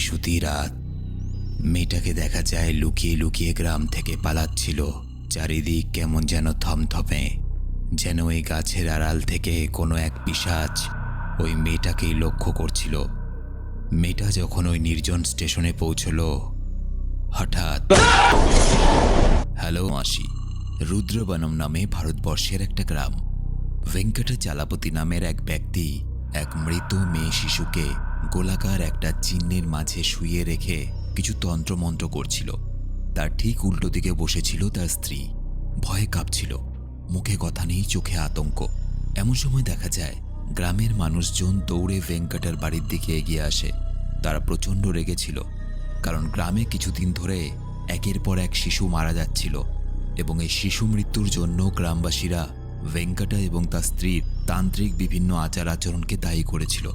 বৃহস্পতিবার রাত। মেয়েটাকে দেখা যায় লুকিয়ে লুকিয়ে গ্রাম থেকে পালাচ্ছিল। চারিদিক কেমন যেন থমথমে, যেন ওই গাছের আড়াল থেকে কোনো এক পিশাচ ওই মেয়েটাকেই লক্ষ্য করছিল। মেয়েটা যখন ওই নির্জন স্টেশনে পৌঁছল, হঠাৎ হ্যালো মাসি। রুদ্রবনম নামে ভারতবর্ষের একটা গ্রাম। ভেঙ্কটাচলাপতি নামের এক ব্যক্তি এক মৃত মেয়ে শিশুকে গোলাকার একটা চিহ্নের মাঝে শুইয়ে রেখে কিছু তন্ত্রমন্ত্র করছিল। তার ঠিক উল্টো দিকে বসেছিল তার স্ত্রী। ভয়ে কাঁপছিল, মুখে কথা নেই, চোখে আতঙ্ক। এমন সময় দেখা যায় গ্রামের মানুষজন দৌড়ে ভেঙ্কটার বাড়ির দিকে এগিয়ে আসে। তারা প্রচণ্ড রেগেছিল, কারণ গ্রামে কিছুদিন ধরে একের পর এক শিশু মারা যাচ্ছিল এবং এই শিশু মৃত্যুর জন্য গ্রামবাসীরা ভেঙ্কটা এবং তার স্ত্রীর তান্ত্রিক বিভিন্ন আচার আচরণকে দায়ী করেছিল।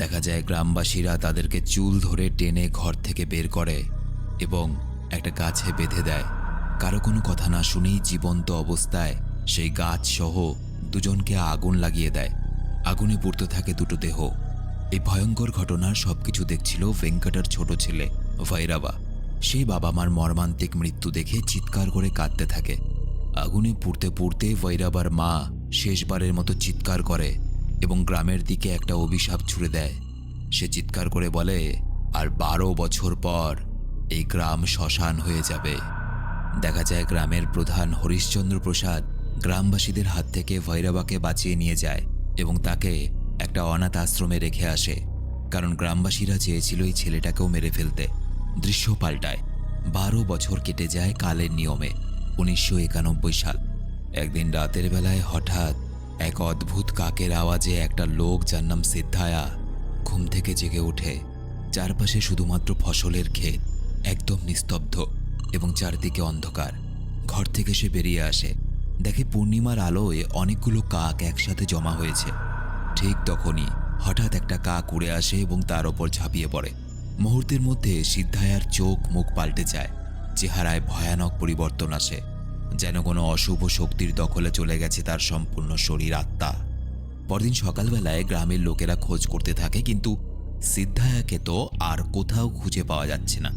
দেখা যায় গ্রামবাসীরা তাদেরকে চুল ধরে টেনে ঘর থেকে বের করে এবং একটা গাছে বেঁধে দেয়। কারো কোনো কথা না শুনেই জীবন্ত অবস্থায় সেই গাছ সহ দুজনকে আগুন লাগিয়ে দেয়। আগুনে পুড়তে থাকে দুটো দেহ। এই ভয়ঙ্কর ঘটনার সবকিছু দেখছিল ভেঙ্কটার ছোট ছেলে ভৈরবা। সেই বাবা মার মর্মান্তিক মৃত্যু দেখে চিৎকার করে কাঁদতে থাকে। আগুনে পুড়তে পুড়তে ভৈরবার মা শেষবারের মতো চিৎকার করে এবং গ্রামের দিকে একটা অভিশাপ ছুড়ে দেয়। সে চিৎকার করে বলে, আর 12 বছর পর এই গ্রাম শ্মশান হয়ে যাবে। দেখা যায় গ্রামের প্রধান হরিশ্চন্দ্র প্রসাদ গ্রামবাসীদের হাত থেকে ভৈরবাকে বাঁচিয়ে নিয়ে যায় এবং তাকে একটা অনাথ আশ্রমে রেখে আসে, কারণ গ্রামবাসীরা চেয়েছিল এই ছেলেটাকেও মেরে ফেলতে। দৃশ্য পাল্টায়। 12 বছর কেটে যায় কালের নিয়মে। 1991 সাল। একদিন রাতের বেলায় হঠাৎ এক অদ্ভুত কাকের আওয়াজে একটা লোক, যার নাম সিদ্ধায়া, ঘুম থেকে জেগে ওঠে। চারপাশে শুধুমাত্র ফসলের ক্ষেত, একদম নিস্তব্ধ এবং চারদিকে অন্ধকার। ঘর থেকে সে বেরিয়ে আসে, দেখে পূর্ণিমার আলোয় অনেকগুলো কাক একসাথে জমা হয়েছে। ঠিক তখনই হঠাৎ একটা কাক উড়ে আসে এবং তার ওপর ঝাঁপিয়ে পড়ে। মুহূর্তের মধ্যে সিদ্ধায়ার চোখ মুখ পাল্টে যায়। চেহারায় ভয়ানক পরিবর্তন আসে, যেন কোনো অশুভ শক্তির দখলে চলে গেছে তার সম্পূর্ণ শরীর, আত্মা। পরদিন সকালবেলায় গ্রামের লোকেরা খোঁজ করতে থাকে, কিন্তু সিদ্ধায়াকে তো আর কোথাও খুঁজে পাওয়া যাচ্ছে না।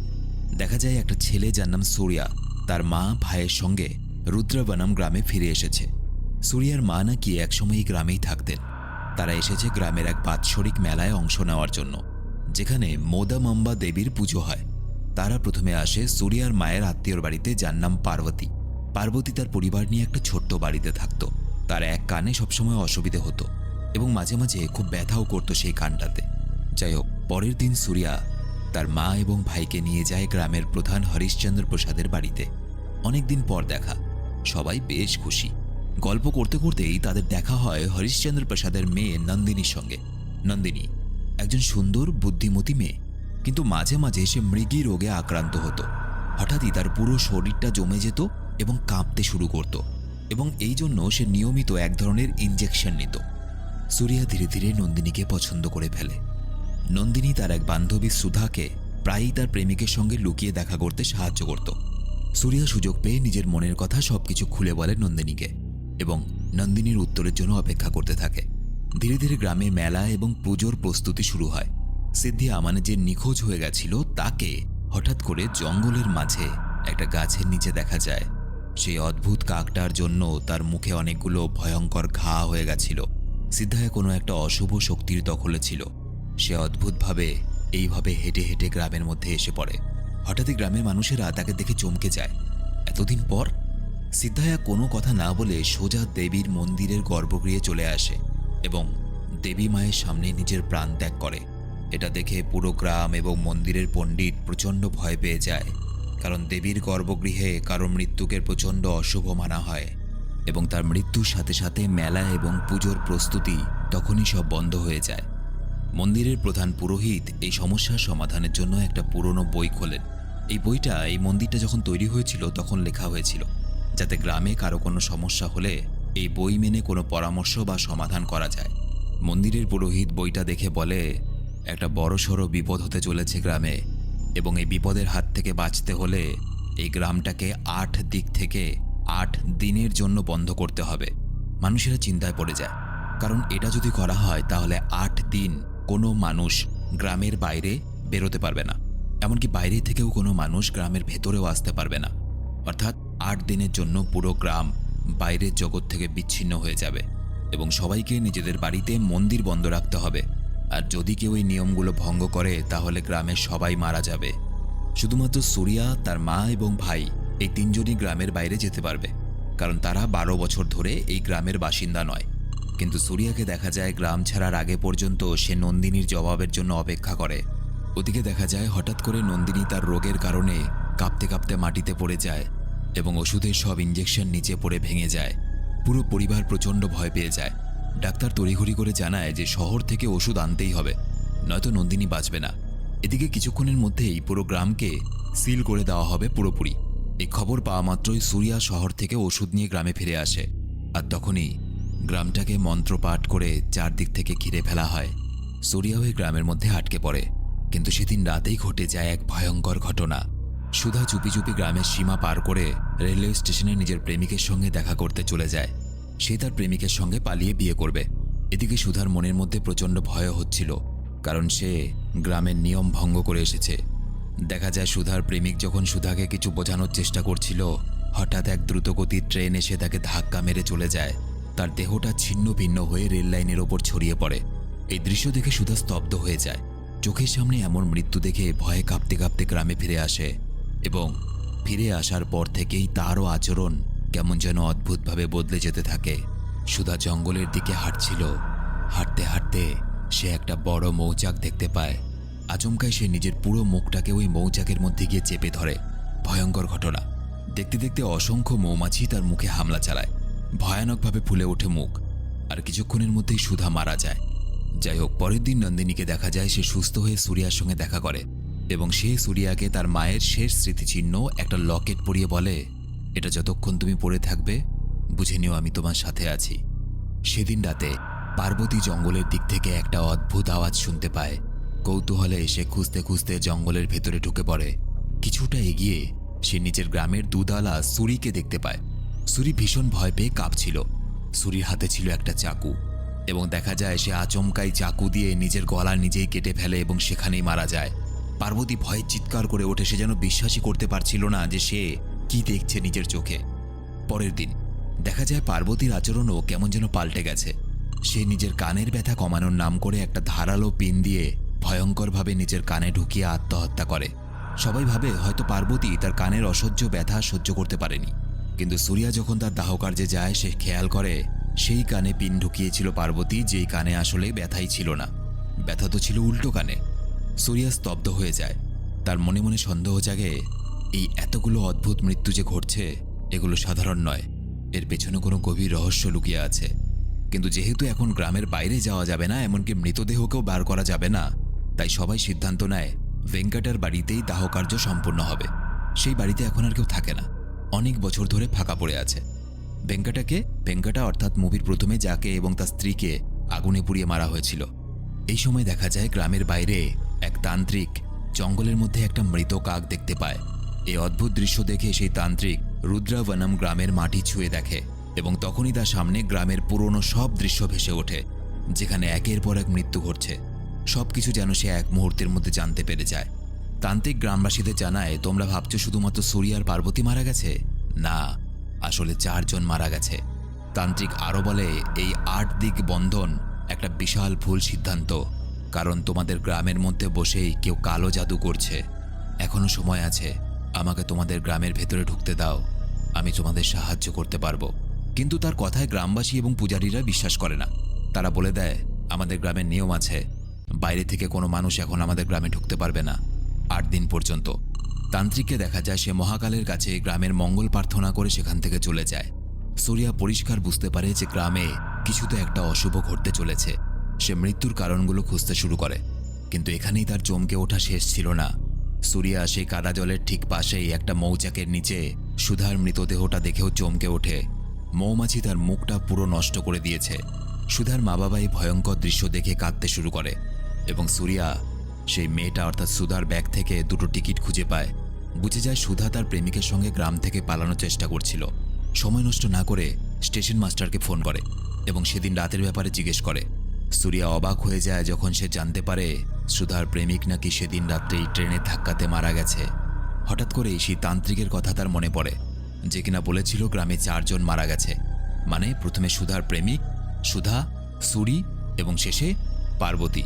দেখা যায় একটা ছেলে, যার নাম সূর্যা, তার মা ভাইয়ের সঙ্গে রুদ্রবনম গ্রামে ফিরে এসেছে। সূর্যার মা নাকি একসময় এই গ্রামেই থাকতেন। তারা এসেছে গ্রামের এক বাৎসরিক মেলায় অংশ নেওয়ার জন্য, যেখানে মোদামাম্বা দেবীর পুজো হয়। তারা প্রথমে আসে সূর্যার মায়ের আত্মীয়র বাড়িতে, যার নাম পার্বতী। পার্বতী তার পরিবার নিয়ে একটা ছোট্ট বাড়িতে থাকত। তার এক কানে সবসময় অসুবিধে হতো এবং মাঝে মাঝে খুব ব্যথাও করতো সেই কানটাতে। যাই হোক, পরের দিন সূর্যা তার মা এবং ভাইকে নিয়ে যায় গ্রামের প্রধান হরিশ্চন্দ্র প্রসাদের বাড়িতে। অনেকদিন পর দেখা, সবাই বেশ খুশি। গল্প করতে করতেই তাদের দেখা হয় হরিশ্চন্দ্র প্রসাদের মেয়ে নন্দিনীর সঙ্গে। নন্দিনী একজন সুন্দর বুদ্ধিমতী মেয়ে, কিন্তু মাঝে মাঝে সে মৃগী রোগে আক্রান্ত হতো। হঠাৎই তার পুরো শরীরটা জমে যেত এবং কাঁপতে শুরু করত, এবং এই জন্য সে নিয়মিত এক ধরনের ইনজেকশন নিত। সূর্যা ধীরে ধীরে নন্দিনীকে পছন্দ করে ফেলে। নন্দিনী তার এক বান্ধবী সুধাকে প্রায়ই তার প্রেমিকের সঙ্গে লুকিয়ে দেখা করতে সাহায্য করত। সূর্যা সুযোগ পেয়ে নিজের মনের কথা সবকিছু খুলে বলে নন্দিনীকে এবং নন্দিনীর উত্তরের জন্য অপেক্ষা করতে থাকে। ধীরে ধীরে গ্রামে মেলা এবং পুজোর প্রস্তুতি শুরু হয়। সিদ্ধিয়া, মানে যে নিখোঁজ হয়ে গেছিল, তাকে হঠাৎ করে জঙ্গলের মাঝে একটা গাছের নিচে দেখা যায়। সেই অদ্ভুত কাকটার জন্য তার মুখে অনেকগুলো ভয়ঙ্কর ঘা হয়ে গেছিল। সিদ্ধায়া কোনো একটা অশুভ শক্তির দখলে ছিল। সে অদ্ভুতভাবে এইভাবে হেঁটে হেঁটে গ্রামের মধ্যে এসে পড়ে। হঠাৎই গ্রামের মানুষেরা তাকে দেখে চমকে যায়। এতদিন পর? সিদ্ধায়া কোনো কথা না বলে সোজা দেবীর মন্দিরের গর্ভগৃহে চলে আসে এবং দেবী মায়ের সামনে নিজের প্রাণ ত্যাগ করে। এটা দেখে পুরো গ্রাম এবং মন্দিরের পণ্ডিত প্রচণ্ড ভয় পেয়ে যায়, কারণ দেবীর গর্ভগৃহে কারো মৃত্যুকে প্রচণ্ড অশুভ মানা হয় এবং তার মৃত্যুর সাথে সাথে মেলা এবং পুজোর প্রস্তুতি তখনই সব বন্ধ হয়ে যায়। মন্দিরের প্রধান পুরোহিত এই সমস্যার সমাধানের জন্য একটা পুরনো বই খোলেন। এই বইটা, এই মন্দিরটা যখন তৈরি হয়েছিল তখন লেখা হয়েছিল, যাতে গ্রামে কারো কোনো সমস্যা হলে এই বই মেনে কোনো পরামর্শ বা সমাধান করা যায়। মন্দিরের পুরোহিত বইটা দেখে বলে, একটা বড়সড় বিপদ হতে চলেছে গ্রামে, এবং এই বিপদের হাত থেকে বাঁচতে হলে এই গ্রামটাকে 8 দিক থেকে 8 দিনের জন্য বন্ধ করতে হবে। মানুষেরা চিন্তায় পড়ে যায়, কারণ এটা যদি করা হয় তাহলে 8 দিন কোনো মানুষ গ্রামের বাইরে বেরোতে পারবে না। এমনকি বাইরে থেকেও কোনো মানুষ গ্রামের ভেতরেও আসতে পারবে না। অর্থাৎ 8 দিনের জন্য পুরো গ্রাম বাইরের জগৎ থেকে বিচ্ছিন্ন হয়ে যাবে এবং সবাইকে নিজেদের বাড়িতে মন্দির বন্ধ রাখতে হবে। আর যদি কেউ এই নিয়মগুলো ভঙ্গ করে তাহলে গ্রামের সবাই মারা যাবে। শুধুমাত্র সুরিয়া, তার মা এবং ভাই এই 3 জনই গ্রামের বাইরে যেতে পারবে, কারণ তারা 12 বছর ধরে এই গ্রামের বাসিন্দা নয়। কিন্তু সুরিয়াকে দেখা যায় গ্রাম ছাড়ার আগে পর্যন্ত সে নন্দিনীর জবাবের জন্য অপেক্ষা করে। ওদিকে দেখা যায় হঠাৎ করে নন্দিনী তার রোগের কারণে কাঁপতে কাঁপতে মাটিতে পড়ে যায় এবং ওষুধের সব ইঞ্জেকশন নিচে পড়ে ভেঙে যায়। পুরো পরিবার প্রচণ্ড ভয় পেয়ে যায়। ডাক্তার তড়িঘড়ি করে জানায় যে শহর থেকে ওষুধ আনতেই হবে, নয়তো নন্দিনী বাঁচবে না। এদিকে কিছুক্ষণের মধ্যেই পুরো গ্রামকে সিল করে দেওয়া হবে পুরোপুরি। এই খবর পাওয়া মাত্রই সুরিয়া শহর থেকে ওষুধ নিয়ে গ্রামে ফিরে আসে। আর তখনই গ্রামটাকে মন্ত্রপাঠ করে চারদিক থেকে ঘিরে ফেলা হয়। সুরিয়া ওই গ্রামের মধ্যে আটকে পড়ে। কিন্তু সেদিন রাতেই ঘটে যায় এক ভয়ঙ্কর ঘটনা। সুধা চুপি চুপি গ্রামের সীমা পার করে রেলওয়ে স্টেশনে নিজের প্রেমিকের সঙ্গে দেখা করতে চলে যায়। সে তার প্রেমিকের সঙ্গে পালিয়ে বিয়ে করবে। এদিকে সুধার মনের মধ্যে প্রচণ্ড ভয় হচ্ছিল, কারণ সে গ্রামের নিয়ম ভঙ্গ করে এসেছে। দেখা যায় সুধার প্রেমিক যখন সুধাকে কিছু বোঝানোর চেষ্টা করছিল, হঠাৎ এক দ্রুতগতির ট্রেন এসে তাকে ধাক্কা মেরে চলে যায়। তার দেহটা ছিন্ন ভিন্ন হয়ে রেল লাইনের ওপর ছড়িয়ে পড়ে। এই দৃশ্য দেখে সুধা স্তব্ধ হয়ে যায়। চোখের সামনে এমন মৃত্যু দেখে ভয়ে কাঁপতে কাঁপতে গ্রামে ফিরে আসে এবং ফিরে আসার পর থেকেই তারও আচরণ কেমন যেন অদ্ভুতভাবে বদলে যেতে থাকে। সুধা জঙ্গলের দিকে হাঁটছিল। হাঁটতে হাঁটতে সে একটা বড় মৌচাক দেখতে পায়। আচমকায় সে নিজের পুরো মুখটাকে ওই মৌচাকের মধ্যে গিয়ে চেপে ধরে। ভয়ঙ্কর ঘটনা। দেখতে দেখতে অসংখ্য মৌমাছি তার মুখে হামলা চালায়। ভয়ানকভাবে ফুলে ওঠে মুখ। আর কিছুক্ষণের মধ্যেই সুধা মারা যায়। যাই হোক, পরের দিন নন্দিনীকে দেখা যায় সে সুস্থ হয়ে সুরিয়ার সঙ্গে দেখা করে এবং সে সুরিয়াকে তার মায়ের শেষ স্মৃতিচিহ্ন একটা লকেট পরিয়ে বলে, এটা যতক্ষণ তুমি পরে থাকবে বুঝে নিও আমি তোমার সাথে আছি। সেদিন রাতে পার্বতী জঙ্গলের দিক থেকে একটা অদ্ভুত আওয়াজ শুনতে পায়। কৌতূহলে সে খুঁজতে খুঁজতে জঙ্গলের ভেতরে ঢুকে পড়ে। কিছুটা এগিয়ে সে নিজের গ্রামের দুধালা সুরিকে দেখতে পায়। সুরি ভীষণ ভয় পেয়ে কাঁপছিল। সুরির হাতে ছিল একটা চাকু এবং দেখা যায় সে আচমকাই চাকু দিয়ে নিজের গলা নিজেই কেটে ফেলে এবং সেখানেই মারা যায়। পার্বতী ভয়ে চিৎকার করে ওঠে। সে যেন বিশ্বাসই করতে পারছিল না যে সে কি দেখছে নিজের চোখে। পরের দিন দেখা যায় পার্বতীর আচরণও কেমন যেন পাল্টে গেছে। সে নিজের কানের ব্যথা কমানোর নাম করে একটা ধারালো পিন দিয়ে ভয়ঙ্করভাবে নিজের কানে ঢুকিয়ে আত্মহত্যা করে। সবাই ভাবে হয়তো পার্বতী তার কানের অসহ্য ব্যথা সহ্য করতে পারেনি। কিন্তু সুরিয়া যখন তার দাহকার্যে যায় সে খেয়াল করে সেই কানে পিন ঢুকিয়েছিল পার্বতী, যেই কানে আসলে ব্যথাই ছিল না, ব্যথা তো ছিল উল্টো কানে। সুরিয়া স্তব্ধ হয়ে যায়। তার মনে মনে সন্দেহ জাগে, এই এতগুলো অদ্ভুত মৃত্যু যে ঘটছে এগুলো সাধারণ নয়, এর পেছনে কোনো গভীর রহস্য লুকিয়ে আছে। কিন্তু যেহেতু এখন গ্রামের বাইরে যাওয়া যাবে না, এমনকি মৃতদেহকেও বার করা যাবে না, তাই সবাই সিদ্ধান্ত নেয় ভেঙ্কটার বাড়িতেই দাহকার্য সম্পূর্ণ হবে। সেই বাড়িতে এখন আর কেউ থাকে না, অনেক বছর ধরে ফাঁকা পড়ে আছে। ভেঙ্কটা অর্থাৎ মুভির প্রথমে যাকে এবং তার স্ত্রীকে আগুনে পুড়িয়ে মারা হয়েছিল। এই সময় দেখা যায় গ্রামের বাইরে এক তান্ত্রিক জঙ্গলের মধ্যে একটা মৃত কাক দেখতে পায়। এই অদ্ভুত দৃশ্য দেখে সেই তান্ত্রিক রুদ্রাবনম গ্রামের মাটি ছুঁয়ে দেখে এবং তখনই তার সামনে গ্রামের পুরনো সব দৃশ্য ভেসে ওঠে, যেখানে একের পর এক মৃত্যু ঘটছে। সবকিছু যেন সে এক মুহূর্তের মধ্যে জানতে পেরে যায়। তান্ত্রিক গ্রামবাসীদের জানায়, তোমরা ভাবছো শুধুমাত্র সুরিয়া আর পার্বতী মারা গেছে? না, আসলে 4 জন মারা গেছে। তান্ত্রিক আরও বলে, এই 8 দিক বন্ধন একটা বিশাল ভুল সিদ্ধান্ত, কারণ তোমাদের গ্রামের মধ্যে বসেই কেউ কালো জাদু করছে। এখনো সময় আছে, আমাকে তোমাদের গ্রামের ভেতরে ঢুকতে দাও, আমি তোমাদের সাহায্য করতে পারবো। কিন্তু তার কথায় গ্রামবাসী এবং পূজারীরা বিশ্বাস করে না। তারা বলে দেয়, আমাদের গ্রামের নিয়ম আছে, বাইরে থেকে কোনো মানুষ এখন আমাদের গ্রামে ঢুকতে পারবে না 8 দিন পর্যন্ত। তান্ত্রিককে দেখা যায় সে মহাকালের কাছে গ্রামের মঙ্গল প্রার্থনা করে সেখান থেকে চলে যায়। সুরিয়া পরিষ্কার বুঝতে পারে যে গ্রামে কিছু তো একটা অশুভ ঘটতে চলেছে। সে মৃত্যুর কারণগুলো খুঁজতে শুরু করে, কিন্তু এখানেই তার চমকে ওঠা শেষ ছিল না। সুরিয়া সেই কাদা জলের ঠিক পাশেই একটা মৌচাকের নিচে সুধার মৃতদেহটা দেখেও চমকে ওঠে। মৌমাছি তার মুখটা পুরো নষ্ট করে দিয়েছে। সুধার মা বাবা এই ভয়ঙ্কর দৃশ্য দেখে কাঁদতে শুরু করে এবং সুরিয়া সেই মেয়েটা অর্থাৎ সুধার ব্যাগ থেকে 2টো টিকিট খুঁজে পায়। বুঝে যায় সুধা তার প্রেমিকের সঙ্গে গ্রাম থেকে পালানোর চেষ্টা করছিল। সময় নষ্ট না করে স্টেশন মাস্টারকে ফোন করে এবং সেদিন রাতের ব্যাপারে জিজ্ঞেস করে। সুরিয়া অবাক হয়ে যায় যখন সে জানতে পারে সুধার প্রেমিক নাকি সেদিন রাত্রেই ট্রেনের ধাক্কাতে মারা গেছে। হঠাৎ করেই সেই তান্ত্রিকের কথা তার মনে পড়ে, যে কিনা বলেছিল গ্রামে 4 জন মারা গেছে। মানে প্রথমে সুধার প্রেমিক, সুধা, সুরি এবং শেষে পার্বতী।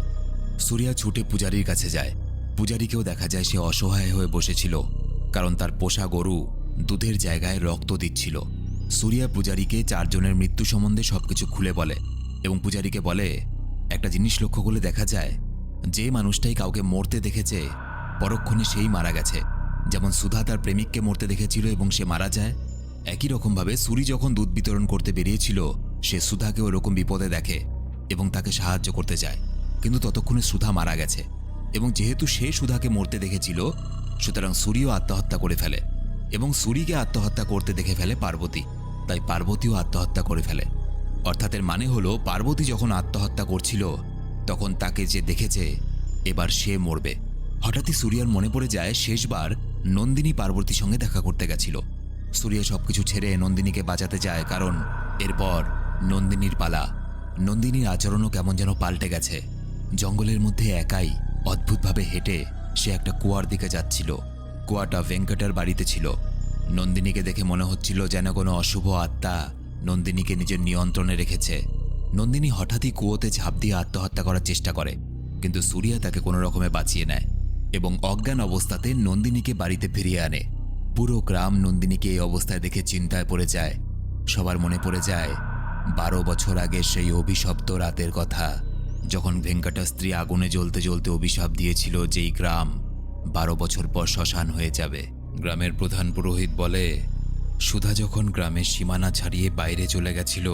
সুরিয়া ছুটে পূজারীর কাছে যায়। পূজারীকেও দেখা যায় সে অসহায় হয়ে বসেছিল, কারণ তার পোষা গরু দুধের জায়গায় রক্ত দিচ্ছিল। সুরিয়া পূজারীকে 4 জনের মৃত্যু সম্বন্ধে সবকিছু খুলে বলে এবং পূজারীকে বলে, একটা জিনিস লক্ষ্য করলে দেখা যায়, যে মানুষটাই কাউকে মরতে দেখেছে পরক্ষণে সেই মারা গেছে। যেমন সুধা তার প্রেমিককে মরতে দেখেছিল এবং সে মারা যায়, একই রকমভাবে সুরি যখন দুধ বিতরণ করতে বেরিয়েছিল সে সুধাকে ওরকম বিপদে দেখে এবং তাকে সাহায্য করতে চায়, কিন্তু ততক্ষণে সুধা মারা গেছে। এবং যেহেতু সে সুধাকে মরতে দেখেছিল, সুতরাং সুরিও আত্মহত্যা করে ফেলে এবং সুরিকে আত্মহত্যা করতে দেখে ফেলে পার্বতী, তাই পার্বতীও আত্মহত্যা করে ফেলে। অর্থাৎ এর মানে হলো পার্বতী যখন আত্মহত্যা করছিল তখন তাকে যে দেখেছে এবার সে মরবে। হঠাৎই সুরিয়ার মনে পড়ে যায় শেষবার নন্দিনী পার্বতীর সঙ্গে দেখা করতে গেছিল। সুরিয়া সবকিছু ছেড়ে নন্দিনীকে বাঁচাতে যায়, কারণ এরপর নন্দিনীর পালা। নন্দিনীর আচরণও কেমন যেন পাল্টে গেছে। জঙ্গলের মধ্যে একাই অদ্ভুতভাবে হেঁটে সে একটা কুয়ার দিকে যাচ্ছিল। কুয়াটা ভেঙ্কটার বাড়িতে ছিল। নন্দিনীকে দেখে মনে হচ্ছিল যেন কোনো অশুভ আত্মা নন্দিনীকে নিজের নিয়ন্ত্রণে রেখেছে। নন্দিনী হঠাৎই কুয়োতে ঝাঁপ দিয়ে আত্মহত্যা করার চেষ্টা করে, কিন্তু সুরিয়া তাকে কোনো রকমে বাঁচিয়ে নেয় এবং অজ্ঞান অবস্থাতে নন্দিনীকে বাড়িতে ফিরিয়ে আনে। পুরো গ্রাম নন্দিনীকে এই অবস্থায় দেখে চিন্তায় পড়ে যায়। সবার মনে পড়ে যায় 12 বছর আগে সেই অভিশপ্ত রাতের কথা, যখন ভেঙ্কটার স্ত্রী আগুনে জ্বলতে জ্বলতে অভিশাপ দিয়েছিল যেই গ্রাম 12 বছর পর শ্মশান হয়ে যাবে। গ্রামের প্রধান পুরোহিত বলে, সুধা যখন গ্রামের সীমানা ছাড়িয়ে বাইরে চলে গেছিল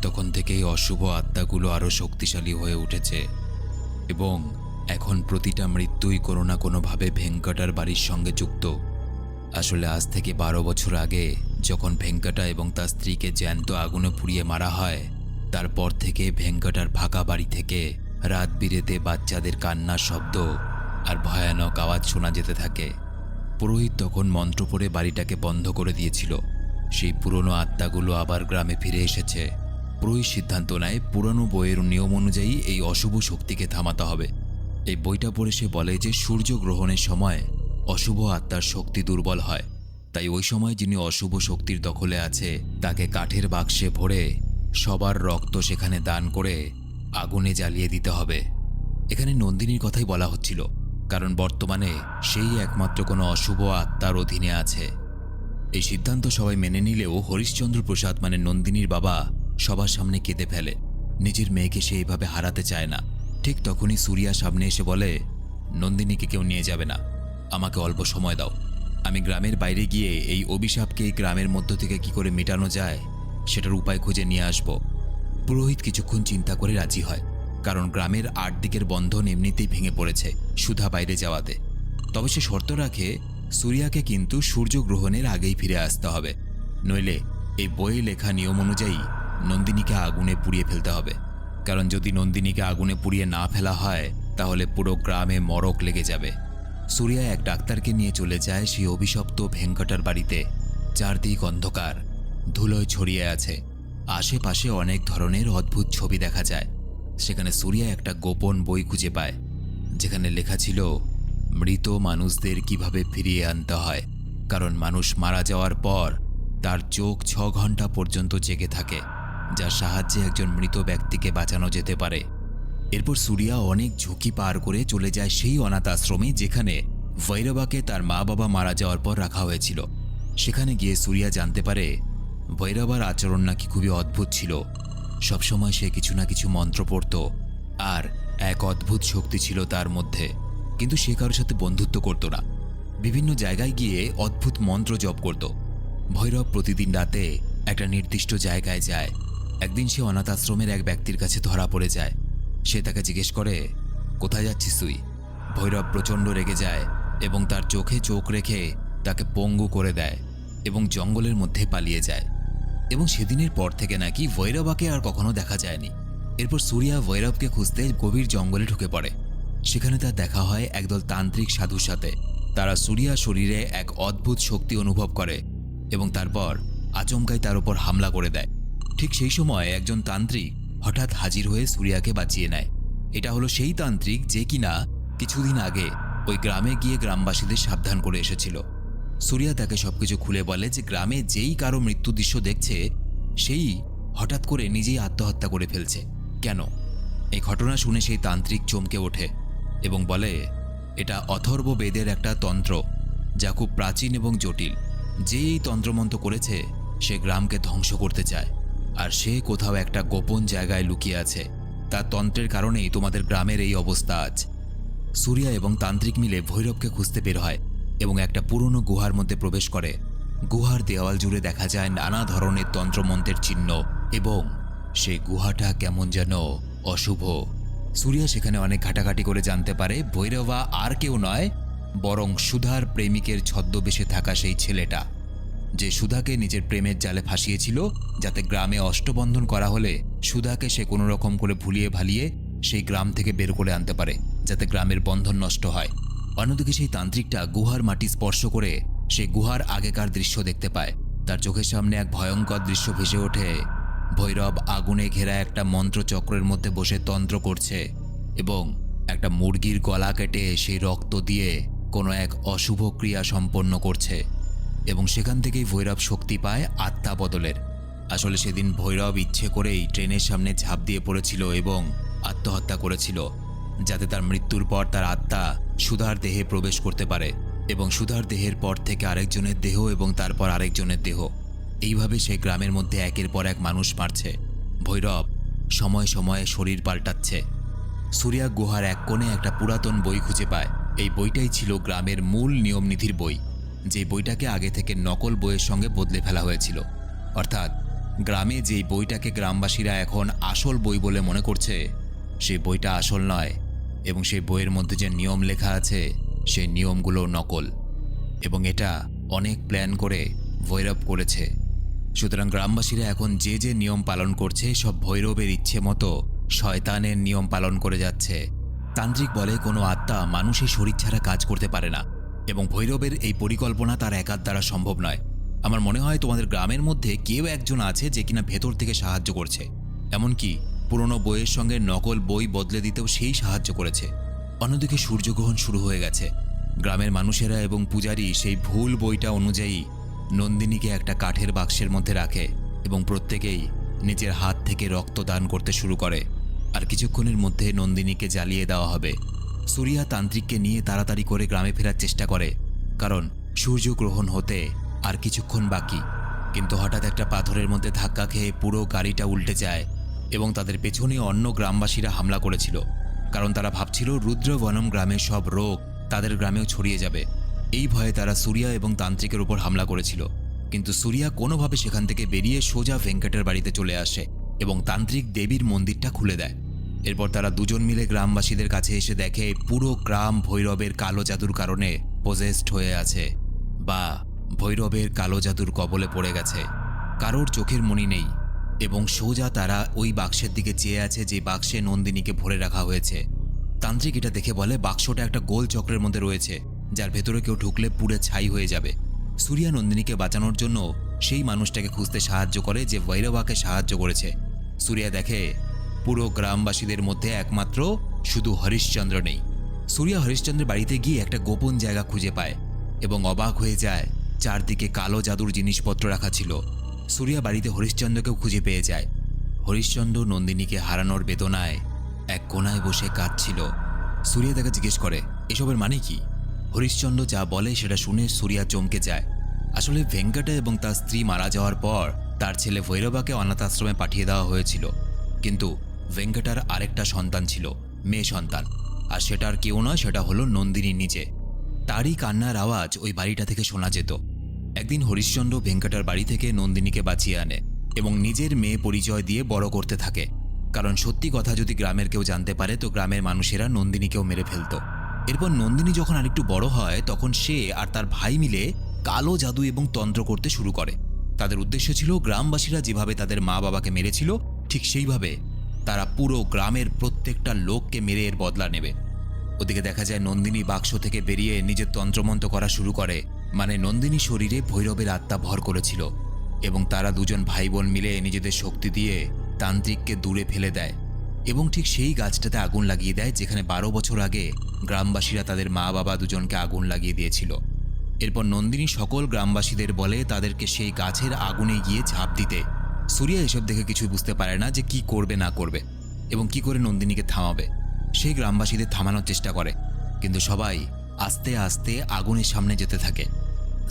তখন থেকেই অশুভ আত্মাগুলো আরও শক্তিশালী হয়ে উঠেছে এবং এখন প্রতিটা মৃত্যুই কোনো না কোনোভাবে ভেঙ্কটার বাড়ির সঙ্গে যুক্ত। আসলে আজ থেকে 12 বছর আগে যখন ভেঙ্কটা এবং তার স্ত্রীকে জ্যান্ত আগুনে পুড়িয়ে মারা হয়, তারপর থেকে ভেঙ্কটার ফাঁকা বাড়ি থেকে রাত বিরেতে বাচ্চাদের কান্নার শব্দ আর ভয়ানক আওয়াজ শোনা যেতে থাকে। পুরোহিত তখন মন্ত্র পড়ে বাড়িটাকে বন্ধ করে দিয়েছিল। সেই পুরনো আত্মাগুলো আবার গ্রামে ফিরে এসেছে। পুরোহিত সিদ্ধান্ত নেয় পুরনো বইয়ের নিয়ম অনুযায়ী এই অশুভ শক্তিকে থামাতে হবে। এই বইটা পড়ে সে বলে যে সূর্যগ্রহণের সময় অশুভ আত্মার শক্তি দুর্বল হয়, তাই ওই সময় যিনি অশুভ শক্তির দখলে আছে তাকে কাঠের বাক্সে ভরে সবার রক্ত সেখানে দান করে আগুনে জ্বালিয়ে দিতে হবে। এখানে নন্দিনীর কথাই বলা হচ্ছিল, কারণ বর্তমানে সেই একমাত্র কোনো অশুভ আত্মার অধীনে আছে। এই সিদ্ধান্ত সবাই মেনে নিলেও হরিশ্চন্দ্র প্রসাদ মানে নন্দিনীর বাবা সবার সামনে কেঁদে ফেলে। নিজের মেয়েকে সে এইভাবে হারাতে চায় না। ঠিক তখনই সুরিয়া সামনে এসে বলে, নন্দিনীকে কেউ নিয়ে যাবে না, আমাকে অল্প সময় দাও। আমি গ্রামের বাইরে গিয়ে এই অভিশাপকে এই গ্রামের মধ্য থেকে কি করে মেটানো যায় সেটার উপায় খুঁজে নিয়ে আসব। পুরোহিত কিছুক্ষণ চিন্তা করে রাজি হয়, কারণ গ্রামের 8 দিকের বন্ধন এমনিতেই ভেঙে পড়েছে সুধা বাইরে যাওয়াতে। তবে সে শর্ত রাখে সুরিয়াকে কিন্তু সূর্যগ্রহণের আগেই ফিরে আসতে হবে, নইলে এই বইয়ে লেখা নিয়ম অনুযায়ী নন্দিনীকে আগুনে পুড়িয়ে ফেলতে হবে। কারণ যদি নন্দিনীকে আগুনে পুড়িয়ে না ফেলা হয় তাহলে পুরো গ্রামে মরক লেগে যাবে। সুরিয়া এক ডাক্তারকে নিয়ে চলে যায় সেই অভিশপ্ত ভেঙ্কটার বাড়িতে। চারদিক অন্ধকার, ধুলোয় ছড়িয়ে আছে। আশেপাশে অনেক ধরনের অদ্ভুত ছবি দেখা যায়। সেখানে সুরিয়া একটা গোপন বই খুঁজে পায়, যেখানে লেখা ছিল মৃত মানুষদের কিভাবে ফিরিয়ে আনতে হয়। কারণ মানুষ মারা যাওয়ার পর তার চোখ 6 ঘন্টা পর্যন্ত জেগে থাকে, যার সাহায্যে একজন মৃত ব্যক্তিকে বাঁচানো যেতে পারে। এরপর সুরিয়া অনেক ঝুঁকি পার করে চলে যায় সেই অনাথ আশ্রমে যেখানে ভৈরবাকে তার মা বাবা মারা যাওয়ার পর রাখা হয়েছিল। সেখানে গিয়ে সুরিয়া জানতে পারে ভৈরবার আচরণ নাকি খুবই অদ্ভুত ছিল। সবসময় সে কিছু না কিছু মন্ত্র পড়ত আর এক অদ্ভুত শক্তি ছিল তার মধ্যে, কিন্তু সে কারোর সাথে বন্ধুত্ব করত না। বিভিন্ন জায়গায় গিয়ে অদ্ভুত মন্ত্র জপ করত। ভৈরব প্রতিদিন রাতে একটা নির্দিষ্ট জায়গায় যায়। একদিন সে অনাথ আশ্রমের এক ব্যক্তির কাছে ধরা পড়ে যায়। সে তাকে জিজ্ঞেস করে, কোথায় যাচ্ছিস তুই? ভৈরব প্রচণ্ড রেগে যায় এবং তার চোখে চোখ রেখে তাকে পঙ্গু করে দেয় এবং জঙ্গলের মধ্যে পালিয়ে যায়। এবং সেদিনের পর থেকে নাকি ভৈরবাকে আর কখনো দেখা যায়নি। এরপর সুরিয়া ভৈরবকে খুঁজতে গভীর জঙ্গলে ঢুকে পড়ে। সেখানে তার দেখা হয় একদল তান্ত্রিক সাধুর সাথে। তারা সুরিয়ার শরীরে এক অদ্ভুত শক্তি অনুভব করে এবং তারপর আচমকাই তার উপর হামলা করে দেয়। ঠিক সেই সময় একজন তান্ত্রিক হঠাৎ হাজির হয়ে সুরিয়াকে বাঁচিয়ে নেয়। এটা হলো সেই তান্ত্রিক যে কিনা কিছুদিন আগে ওই গ্রামে গিয়ে গ্রামবাসীদের সাবধান করে এসেছিল। সুরিয়া তাকে সবকিছু খুলে বলে যে গ্রামে যেই কারো মৃত্যু দৃশ্য দেখছে সেই হঠাৎ করে নিজেই আত্মহত্যা করে ফেলছে। কেন? এই ঘটনা শুনে সেই তান্ত্রিক চমকে ওঠে এবং বলে, এটা অথর্ব বেদের একটা তন্ত্র যা খুব প্রাচীন এবং জটিল। যে এই তন্ত্রমন্ত্র করেছে সে গ্রামকে ধ্বংস করতে চায়, আর সে কোথাও একটা গোপন জায়গায় লুকিয়ে আছে। তার তন্ত্রের কারণেই তোমাদের গ্রামের এই অবস্থা আজ। সুরিয়া এবং তান্ত্রিক মিলে ভৈরবকে খুঁজতে বের হয় এবং একটা পুরনো গুহার মধ্যে প্রবেশ করে। গুহার দেওয়াল জুড়ে দেখা যায় নানা ধরনের তন্ত্রমন্ত্রের চিহ্ন এবং সেই গুহাটা কেমন যেন অশুভ। সুরিয়া সেখানে অনেক ঘাটাঘাটি করে জানতে পারে ভৈরবা আর কেউ নয়, বরং সুধার প্রেমিকের ছদ্মবেশে থাকা সেই ছেলেটা, যে সুধাকে নিজের প্রেমের জালে ফাঁসিয়েছিল, যাতে গ্রামে অষ্টবন্ধন করা হলে সুধাকে সে কোনো রকম করে ভুলিয়ে ভালিয়ে সেই গ্রাম থেকে বের করে আনতে পারে, যাতে গ্রামের বন্ধন নষ্ট হয়। অন্যদিকে সেই তান্ত্রিকটা গুহার মাটি স্পর্শ করে সেই গুহার আগেকার দৃশ্য দেখতে পায়। তার চোখের সামনে এক ভয়ঙ্কর দৃশ্য ভেসে ওঠে। ভৈরব আগুনে ঘেরা একটা মন্ত্রচক্রের মধ্যে বসে তন্ত্র করছে এবং একটা মুরগির গলা কেটে সেই রক্ত দিয়ে কোনো এক অশুভ ক্রিয়া সম্পন্ন করছে, এবং সেখান থেকেই ভৈরব শক্তি পায় আত্মা বদলের। আসলে সেদিন ভৈরব ইচ্ছে করেই ট্রেনের সামনে ঝাঁপ দিয়ে পড়েছিল এবং আত্মহত্যা করেছিল, যাতে তার মৃত্যুর পর তার আত্মা সুধার দেহে প্রবেশ করতে পারে এবং সুধার দেহের পর থেকে আরেকজনের দেহ এবং তারপর আরেকজনের দেহ। এইভাবে সে গ্রামের মধ্যে একের পর এক মানুষ মারছে। ভৈরব সময় সময়ে শরীর পাল্টাচ্ছে। সুরিয়া গুহার এক কোণে একটা পুরাতন বই খুঁজে পায়। এই বইটাই ছিল গ্রামের মূল নিয়মনীতির বই, যে বইটাকে আগে থেকে নকল বইয়ের সঙ্গে বদলে ফেলা হয়েছিল। অর্থাৎ গ্রামে যেই বইটাকে গ্রামবাসীরা এখন আসল বই বলে মনে করছে, সেই বইটা আসল নয়, এবং সেই বইয়ের মধ্যে যে নিয়ম লেখা আছে সেই নিয়মগুলো নকল, এবং এটা অনেক প্ল্যান করে ভৈরব করেছে। সুতরাং গ্রামবাসীরা এখন যে যে নিয়ম পালন করছে সব ভৈরবের ইচ্ছে মতো শয়তানের নিয়ম পালন করে যাচ্ছে। তান্ত্রিক বলে কোনো আত্মা মানুষের শরীর ছাড়া কাজ করতে পারে না, এবং ভৈরবের এই পরিকল্পনা তার একার দ্বারা সম্ভব নয়। আমার মনে হয় তোমাদের গ্রামের মধ্যে কেউ একজন আছে যে কিনা ভেতর থেকে সাহায্য করছে, এমনকি পুরনো বইয়ের সঙ্গে নকল বই বদলে দিতেও সেই সাহায্য করেছে। অন্যদিকে সূর্যগ্রহণ শুরু হয়ে গেছে। গ্রামের মানুষেরা এবং পূজারী সেই ভুল বইটা অনুযায়ী নন্দিনীকে একটা কাঠের বাক্সের মধ্যে রাখে এবং প্রত্যেকেই নিজের হাত থেকে রক্ত দান করতে শুরু করে। আর কিছুক্ষণের মধ্যে নন্দিনীকে জ্বালিয়ে দেওয়া হবে। সুরিয়া তান্ত্রিককে নিয়ে তাড়াতাড়ি করে গ্রামে ফেরার চেষ্টা করে, কারণ সূর্যগ্রহণ হতে আর কিছুক্ষণ বাকি। কিন্তু হঠাৎ একটা পাথরের মধ্যে ধাক্কা খেয়ে পুরো গাড়িটা উল্টে যায় এবং তাদের পেছনে অন্য গ্রামবাসীরা হামলা করেছিল, কারণ তারা ভাবছিল রুদ্রবনম গ্রামের সব রোগ তাদের গ্রামেও ছড়িয়ে যাবে। এই ভয়ে তারা সুরিয়া এবং তান্ত্রিকের উপর হামলা করেছিল। কিন্তু সুরিয়া কোনোভাবে সেখান থেকে বেরিয়ে সোজা ভেঙ্কটের বাড়িতে চলে আসে এবং তান্ত্রিক দেবীর মন্দিরটা খুলে দেয়। এরপর তারা দুজন মিলে গ্রামবাসীদের কাছে এসে দেখে পুরো গ্রাম ভৈরবের কালো জাদুর কারণে পজেসড হয়ে আছে, বা ভৈরবের কালো জাদুর কবলে পড়ে গেছে। কারোর চোখের মণি নেই এবং সোজা তারা ওই বাক্সের দিকে চেয়ে আছে যে বাক্সে নন্দিনীকে ভরে রাখা হয়েছে। তান্ত্রিক এটা দেখে বলে বাক্সটা একটা গোল চক্রের মধ্যে রয়েছে, যার ভেতরে কেউ ঢুকলে পুড়ে ছাই হয়ে যাবে। সুরিয়া নন্দিনীকে বাঁচানোর জন্য সেই মানুষটাকে খুঁজতে সাহায্য করে যে ভৈরবাকে সাহায্য করেছে। সুরিয়া দেখে পুরো গ্রামবাসীদের মধ্যে একমাত্র শুধু হরিশ্চন্দ্র নেই। সুরিয়া হরিশ্চন্দ্রের বাড়িতে গিয়ে একটা গোপন জায়গা খুঁজে পায় এবং অবাক হয়ে যায়, চারদিকে কালো জাদুর জিনিসপত্র রাখা ছিল। সুরিয়া বাড়িতে হরিশ্চন্দ্রকেও খুঁজে পেয়ে যায়। হরিশ্চন্দ্র নন্দিনীকে হারানোর বেদনায় এক কোনায় বসে কাঁদছিল। সুরিয়া তাকে জিজ্ঞেস করে এসবের মানে কি। হরিশ্চন্দ্র যা বলে সেটা শুনে সুরিয়া চমকে যায়। আসলে ভেঙ্কটা এবং তার স্ত্রী মারা যাওয়ার পর তার ছেলে ভৈরবাকে অনাথ আশ্রমে পাঠিয়ে দেওয়া হয়েছিল, কিন্তু ভেঙ্কটার আরেকটা সন্তান ছিল, মেয়ে সন্তান, আর সেটার কেউ নয়, সেটা হলো নন্দিনী নিজে। তারই কান্নার আওয়াজ ওই বাড়িটা থেকে শোনা যেত। একদিন হরিশ্চন্দ্র ভেঙ্কটার বাড়ি থেকে নন্দিনীকে বাঁচিয়ে আনে এবং নিজের মেয়ে পরিচয় দিয়ে বড় করতে থাকে, কারণ সত্যি কথা যদি গ্রামের কেউ জানতে পারে তো গ্রামের মানুষেরা নন্দিনীকেও মেরে ফেলত। এরপর নন্দিনী যখন আরেকটু বড় হয় তখন সে আর তার ভাই মিলে কালো জাদু এবং তন্ত্র করতে শুরু করে। তাদের উদ্দেশ্য ছিল গ্রামবাসীরা যেভাবে তাদের মা বাবাকে মেরেছিল ঠিক সেইভাবে তারা পুরো গ্রামের প্রত্যেকটা লোককে মেরে এর বদলা নেবে। ওদিকে দেখা যায় নন্দিনী বাক্স থেকে বেরিয়ে নিজের তন্ত্রমন্ত্র করা শুরু করে, মানে নন্দিনী শরীরে ভৈরবের আত্মা ভর করেছিল এবং তারা দুজন ভাই বোন মিলে নিজেদের শক্তি দিয়ে তান্ত্রিককে দূরে ফেলে দেয় এবং ঠিক সেই গাছটাতে আগুন লাগিয়ে দেয় যেখানে 12 বছর আগে গ্রামবাসীরা তাদের মা বাবা দুজনকে আগুন লাগিয়ে দিয়েছিল। এরপর নন্দিনী সকল গ্রামবাসীদের বলে তাদেরকে সেই গাছের আগুনে গিয়ে ঝাঁপ দিতে। সুরিয়া এসব দেখে কিছুই বুঝতে পারে না যে কি করবে না করবে এবং কি করে নন্দিনীকে থামাবে। সেই গ্রামবাসীদের থামানোর চেষ্টা করে, কিন্তু সবাই আস্তে আস্তে আগুনের সামনে যেতে থাকে।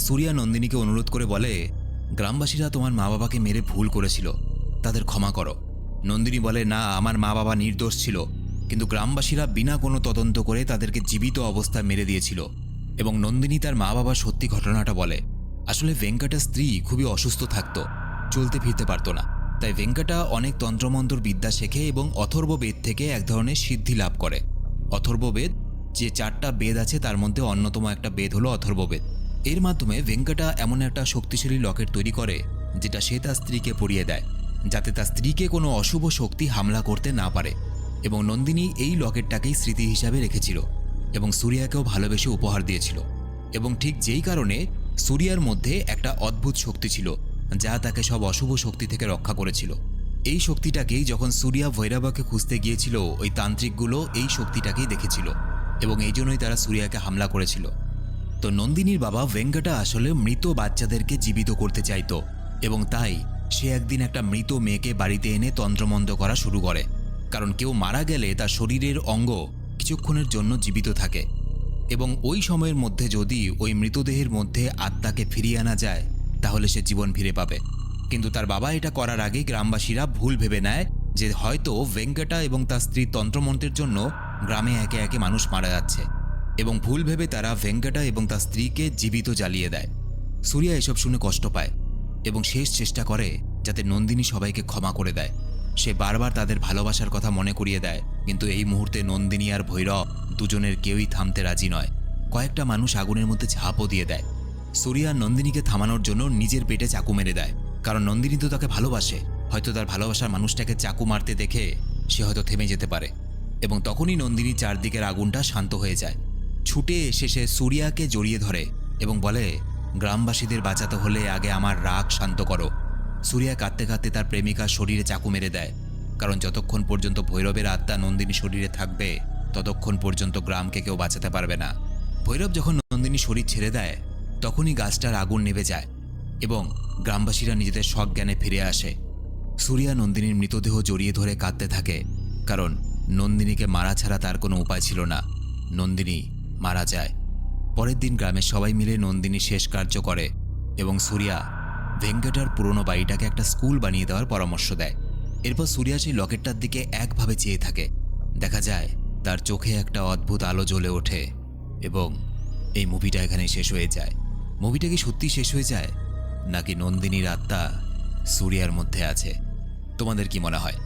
সুরিয়া নন্দিনীকে অনুরোধ করে বলে, গ্রামবাসীরা তোমার মা বাবাকে মেরে ভুল করেছিল, তাদের ক্ষমা করো। নন্দিনী বলে, না, আমার মা বাবা নির্দোষ ছিল, কিন্তু গ্রামবাসীরা বিনা কোনো তদন্ত করে তাদেরকে জীবিত অবস্থায় মেরে দিয়েছিল। এবং নন্দিনী তার মা বাবার সত্যি ঘটনাটা বলে। আসলে ভেঙ্কটার স্ত্রী খুবই অসুস্থ থাকতো, চলতে ফিরতে পারতো না। তাই ভেঙ্কটা অনেক তন্ত্রমন্ত্র বিদ্যা শেখে এবং অথর্ব বেদ থেকে এক ধরনের সিদ্ধি লাভ করে। অথর্ব বেদ, যে 4টা বেদ আছে তার মধ্যে অন্যতম একটা বেদ হলো অথর্ব বেদ। এর মাধ্যমে ভেঙ্কটা এমন একটা শক্তিশালী লকেট তৈরি করে যেটা সে তার স্ত্রীকে পরিয়ে দেয়, যাতে তার স্ত্রীকে কোনো অশুভ শক্তি হামলা করতে না পারে। এবং নন্দিনী এই লকেটটাকেই স্মৃতি হিসাবে রেখেছিল এবং সুরিয়াকেও ভালোবেসে উপহার দিয়েছিল। এবং ঠিক যেই কারণে সুরিয়ার মধ্যে একটা অদ্ভুত শক্তি ছিল যা তাকে সব অশুভ শক্তি থেকে রক্ষা করেছিল। এই শক্তিটাকেই যখন সুরিয়া ভৈরবাকে খুঁজতে গিয়েছিল, ওই তান্ত্রিকগুলো এই শক্তিটাকেই দেখেছিল এবং এই জন্যই তারা সুরিয়াকে হামলা করেছিল। তো নন্দিনীর বাবা ভেঙ্কটা আসলে মৃত বাচ্চাদেরকে জীবিত করতে চাইতো এবং তাই সে একদিন একটা মৃত মেয়েকে বাড়িতে এনে তন্ত্রমন্ত্র করা শুরু করে। কারণ কেউ মারা গেলে তার শরীরের অঙ্গ কিছুক্ষণের জন্য জীবিত থাকে এবং ওই সময়ের মধ্যে যদি ওই মৃতদেহের মধ্যে আত্মাকে ফিরিয়ে আনা যায় তাহলে সে জীবন ফিরে পাবে। কিন্তু তার বাবা এটা করার আগে গ্রামবাসীরা ভুল ভেবে নেয় যে হয়তো ভেঙ্কটা এবং তার স্ত্রীর তন্ত্রমন্ত্রের জন্য গ্রামে একে একে মানুষ মারা যাচ্ছে এবং ভুল ভেবে তারা ভেঙ্কটা এবং তার স্ত্রীকে জীবিত জ্বালিয়ে দেয়। সুরিয়া এসব শুনে কষ্ট পায় এবং শেষ চেষ্টা করে যাতে নন্দিনী সবাইকে ক্ষমা করে দেয়। সে বারবার তাদের ভালোবাসার কথা মনে করিয়ে দেয়, কিন্তু এই মুহূর্তে নন্দিনী আর ভৈরব দুজনের কেউই থামতে রাজি নয়। কয়েকটা মানুষ আগুনের মধ্যে ঝাঁপও দিয়ে দেয়। সুরিয়া নন্দিনীকে থামানোর জন্য নিজের পেটে চাকু মেরে দেয়, কারণ নন্দিনী তো তাকে ভালোবাসে। হয়তো তার ভালোবাসার মানুষটাকে চাকু মারতে দেখে সে হয়তো থেমে যেতে পারে। এবং তখনই নন্দিনী চারদিকের আগুনটা শান্ত হয়ে যায়। ছুটে এসে সে সুরিয়াকে জড়িয়ে ধরে এবং বলে, গ্রামবাসীদের বাঁচাতে হলে আগে আমার রাগ শান্ত করো। সুরিয়া কাঁদতে কাঁদতে তার প্রেমিকার শরীরে চাকু মেরে দেয়, কারণ যতক্ষণ পর্যন্ত ভৈরবের আত্মা নন্দিনী শরীরে থাকবে ততক্ষণ পর্যন্ত গ্রামকে কেউ বাঁচাতে পারবে না। ভৈরব যখন নন্দিনী শরীর ছেড়ে দেয় তখনই গাছটার আগুন নেভে যায় এবং গ্রামবাসীরা নিজেদের সজ্ঞানে ফিরে আসে। সুরিয়া নন্দিনীর মৃতদেহ জড়িয়ে ধরে কাঁদতে থাকে, কারণ নন্দিনীকে মারা ছাড়া তার কোনো উপায় ছিল না। নন্দিনী মারা যায়। পরের দিন গ্রামের সবাই মিলে নন্দিনী শেষ কার্য করে এবং সুরিয়া ভেঙ্কটার পুরনো বাড়িটাকে একটা স্কুল বানিয়ে দেওয়ার পরামর্শ দেয়। এরপর সুরিয়া সেই লকেটটার দিকে একভাবে চেয়ে থাকে। দেখা যায় তার চোখে একটা অদ্ভুত আলো জ্বলে ওঠে এবং এই মুভিটা এখানেই শেষ হয়ে যায়। মুভিটা কি সত্যি শেষ হয়ে যায় নাকি নন্দিনীর আত্মা সুরিয়ার মধ্যে আছে? তোমাদের কি মনে হয়?